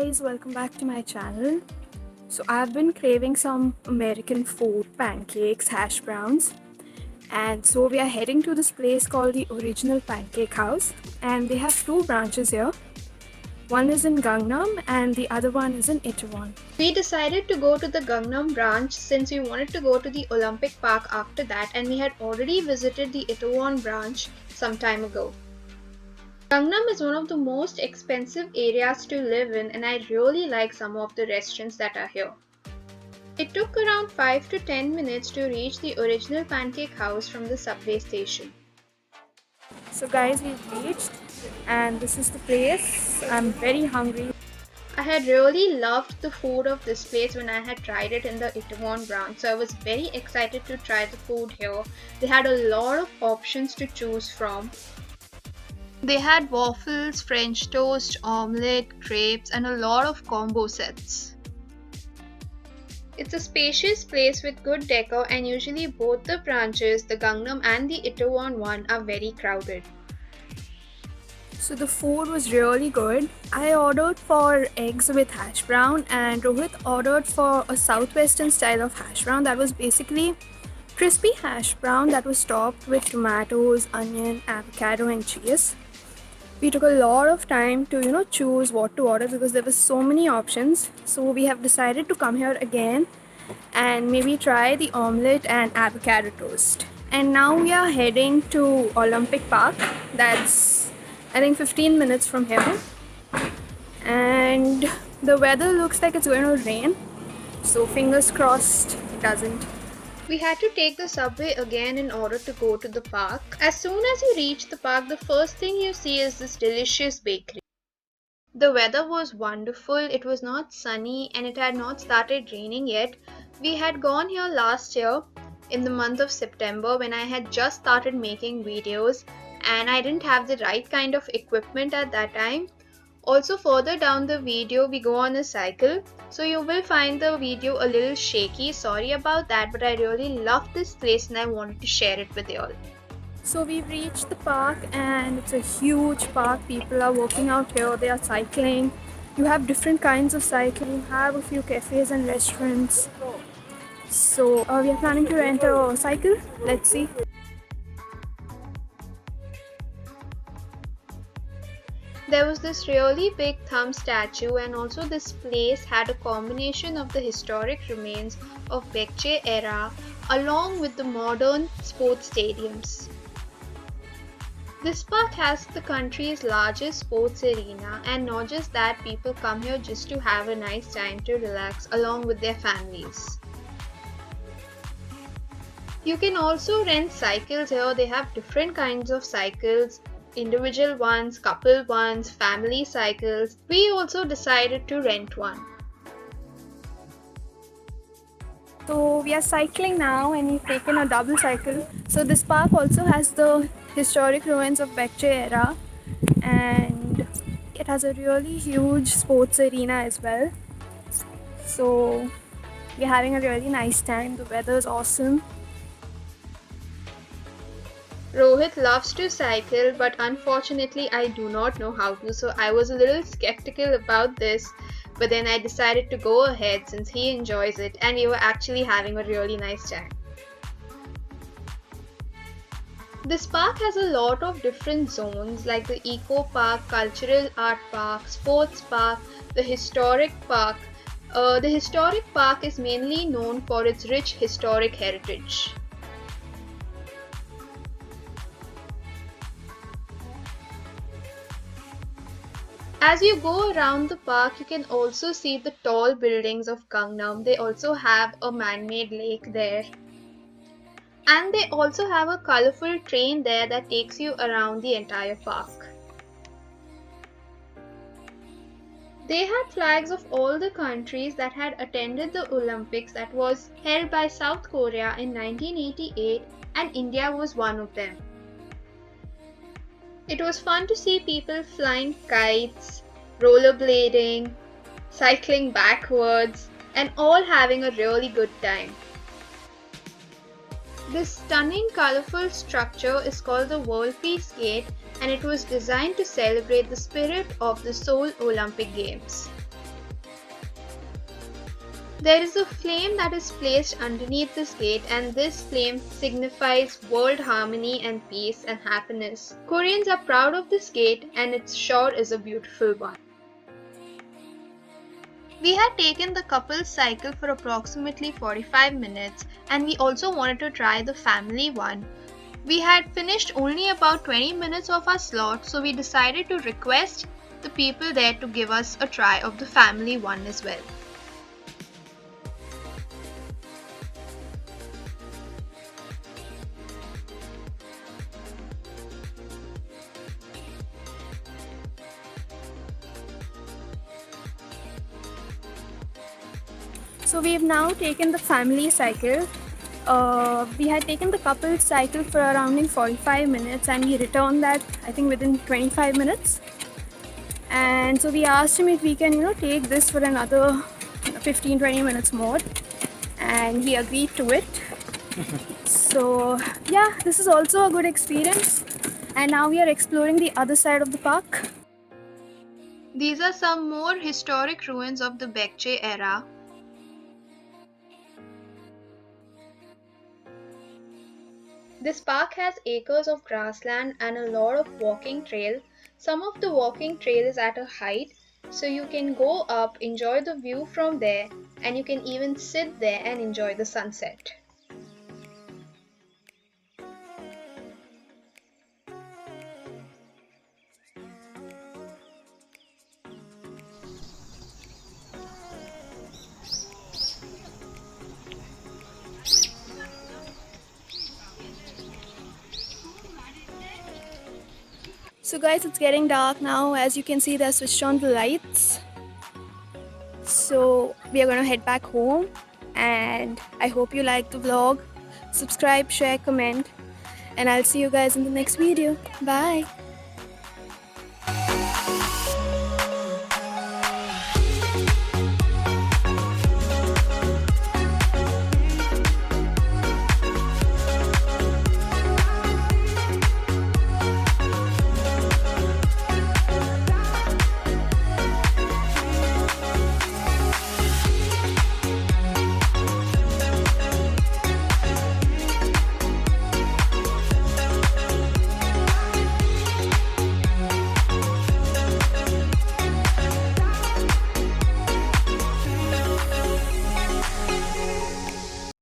guys, welcome back to my channel. So I've been craving some American food, pancakes, hash browns, and so we are heading to this place called the Original Pancake House, and they have two branches here. One is in Gangnam and the other one is in Itaewon. We decided to go to the Gangnam branch since we wanted to go to the Olympic Park after that, and we had already visited the Itaewon branch some time ago. Gangnam is one of the most expensive areas to live in, and I really like some of the restaurants that are here. It took around 5 to 10 minutes to reach the Original Pancake House from the subway station. So guys, we've reached and this is the place. I'm very hungry. I had really loved the food of this place when I had tried it in the Itaewon branch, so I was very excited to try the food here. They had a lot of options to choose from. They had waffles, French toast, omelette, crepes, and a lot of combo sets. It's a spacious place with good decor, and usually both the branches, the Gangnam and the Itaewon one, are very crowded. So the food was really good. I ordered for eggs with hash brown and Rohit ordered for a southwestern style of hash brown that was basically crispy hash brown that was topped with tomatoes, onion, avocado and cheese. We took a lot of time to choose what to order because there were so many options. So we have decided to come here again and maybe try the omelette and avocado toast. And now we are heading to Olympic Park. That's I think 15 minutes from here. And the weather looks like it's going to rain. So fingers crossed it doesn't. We had to take the subway again in order to go to the park. As soon as you reach the park, the first thing you see is this delicious bakery. The weather was wonderful, it was not sunny and it had not started raining yet. We had gone here last year in the month of September when I had just started making videos and I didn't have the right kind of equipment at that time. Also, further down the video we go on a cycle, so you will find the video a little shaky. Sorry about that, but I really love this place and I wanted to share it with you all. So we've reached the park and it's a huge park. People are working out here, they are cycling. You have different kinds of cycling. You have a few cafes and restaurants. So we are planning to rent a cycle. Let's see. There was this really big thumb statue, and also this place had a combination of the historic remains of Baekje era along with the modern sports stadiums. This park has the country's largest sports arena, and not just that, people come here just to have a nice time to relax along with their families. You can also rent cycles here. They have different kinds of cycles. Individual ones, couple ones, family cycles. We also decided to rent one. So we are cycling now and we've taken a double cycle. So this park also has the historic ruins of Baekje era and it has a really huge sports arena as well. So we're having a really nice time. The weather is awesome. Rohit loves to cycle, but unfortunately I do not know how to, so I was a little skeptical about this, but then I decided to go ahead since he enjoys it and we were actually having a really nice time. This park has a lot of different zones like the Eco Park, Cultural Art Park, Sports Park, the Historic Park. The Historic Park is mainly known for its rich historic heritage. As you go around the park, you can also see the tall buildings of Gangnam. They also have a man-made lake there. And they also have a colorful train there that takes you around the entire park. They had flags of all the countries that had attended the Olympics that was held by South Korea in 1988, and India was one of them. It was fun to see people flying kites, rollerblading, cycling backwards, and all having a really good time. This stunning colorful structure is called the World Peace Gate and it was designed to celebrate the spirit of the Seoul Olympic Games. There is a flame that is placed underneath this gate, and this flame signifies world harmony and peace and happiness. Koreans are proud of this gate, and it sure is a beautiful one. We had taken the couple's cycle for approximately 45 minutes, and we also wanted to try the family one. We had finished only about 20 minutes of our slot, so we decided to request the people there to give us a try of the family one as well. So we've now taken the family cycle. We had taken the couple cycle for around 45 minutes, and we returned that I think within 25 minutes. And so we asked him if we can take this for another 15-20 minutes more, and he agreed to it. So yeah, this is also a good experience, and now we are exploring the other side of the park. These are some more historic ruins of the Baekje era. This park has acres of grassland and a lot of walking trail. Some of the walking trail is at a height, so you can go up, enjoy the view from there, and you can even sit there and enjoy the sunset. So guys, it's getting dark now. As you can see, they switched on the lights. So we are gonna head back home, and I hope you liked the vlog. Subscribe, share, comment, and I'll see you guys in the next video. Bye.